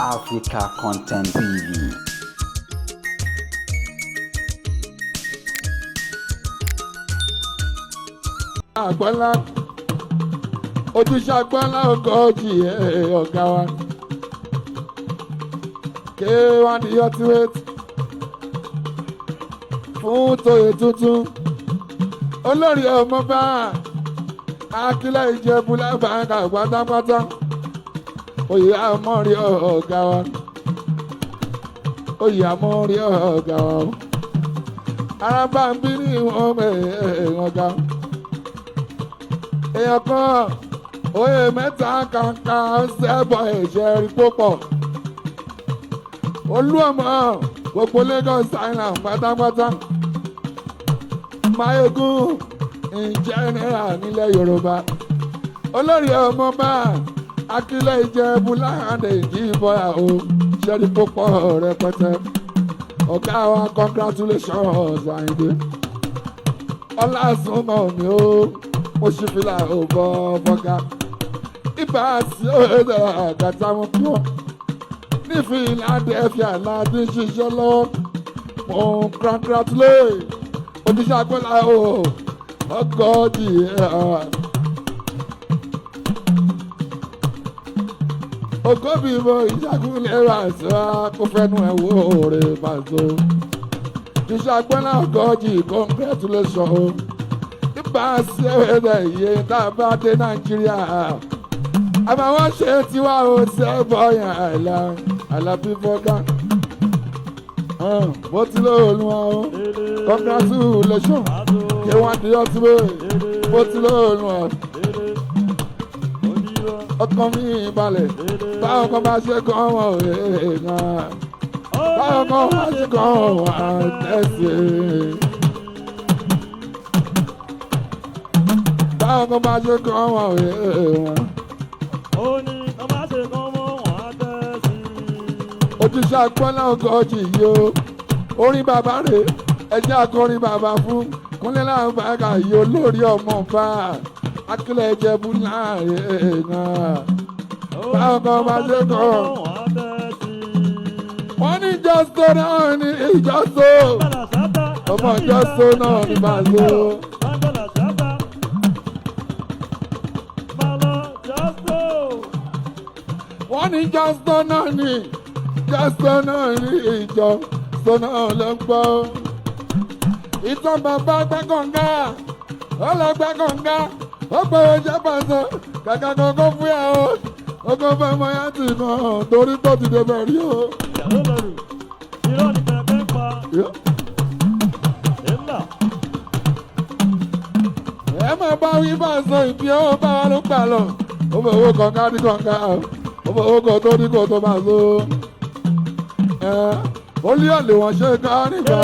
Africa Content TV. Àgbọ́nlá ojúṣe àgbọ́nlá ọgọ́jì ọ̀gá wa K1 the ultimate fún Tóyè tuntun olórí ọmọọba Akílẹ̀ Ìjẹ̀bú lábàáńkà pátápátá oyè àmọ́rí ọ̀gá wa oyè àmọ́rí ọ̀gá wa arábà ń bí ní ìwọ̀n ọ̀gá èèyàn kan oyè mẹ́ta kàǹkà ṣẹ́bọ̀ ẹ̀ṣẹ̀ rí púpọ̀ Olúọmọ gbogbo Lagos Island pátápátá Máyégún in general nílẹ̀ Yorùbá olórí ọmọọba Akílẹ̀ Ìjẹ̀bú láàrin ìdìbọ̀yà o ṣẹ́rí púpọ̀ rẹpẹtẹ ọ̀gá wa congratulations Àyìndé ọlásùnmọ̀ mi o mo ṣì fi là ó bọ́ fọ́gá ibà sí òde àgàtà wọn kú ọ nífi ìlànà ẹ̀fì àlàdé ṣiṣẹ́ lọ́wọ́ mo congratulate oníṣẹ́ agbọ́lá o ọgọ́jì ògóbì mo ìṣàkúnlẹ̀ ràṣà kó fẹ́nu ẹ̀ wò rè bàzó iṣẹ́ agbọ́lá ọgọ́jì congratulation bá a ṣe ẹ̀rẹ̀ iye tá a bá dé Nàìjíríà àmọ́ wọ́n ṣe tiwa ó ṣe bọ́yàn Àlàbí fọ́gá mo ti lóòlù wọn o congratulation K1 the ultimate mo ti lóòlù wọn ọkàn mi balẹ̀ báwọn kan bá ṣe kàn wọ́n èèyàn báwọn kan bá ṣe kàn wọ́n àtẹ̀sí. Báwo kan bá ṣe kàn wọ́n wọn. Ó ní kan bá ṣe kàn wọ́n wọ́n á tẹ́ sí. Ojúṣe àgbọ́nlá ọgọ́jì yìí o orin bàbá rẹ̀ ẹjẹ́ akọrin bàbá fún Kúnlé Lábàáńkà yìí olórí ọmọọba Akílẹ̀ Ìjẹ̀bú láàrin náà. Báwo kan bá ṣe kàn wọ́n ní jọ́sọ náà ní ìjọ́sọ ọmọ jọ́sọ náà ní bàzó. Wọ́n ní jọ́sọ̀ náà ní ìjọ sọ́nà ló ń gbọ́. Ìtàn bàbá gbẹ́kànga ọlọ́gbẹ́kànga ó pé oúnjẹ pàṣẹ kàkà kankan fún ẹ o ogun fẹ́ mọ yá tì kan torí tó ti dé bẹ̀rí o. Ìyàwó lọ́rù irọ́ ni kẹ̀kẹ́ pa. Èlà. Ẹ máa bá wí bá sọ ìdí owó bá wa ló gbà lọ. Ó fẹ́ owó kọ̀ọ̀ká ní kọ̀ọ̀ká o. Ó fẹ́ owó kan tó ní kò tó máa so. Ó lé ọ̀lẹ̀ wọ́n ṣe ká nígbà.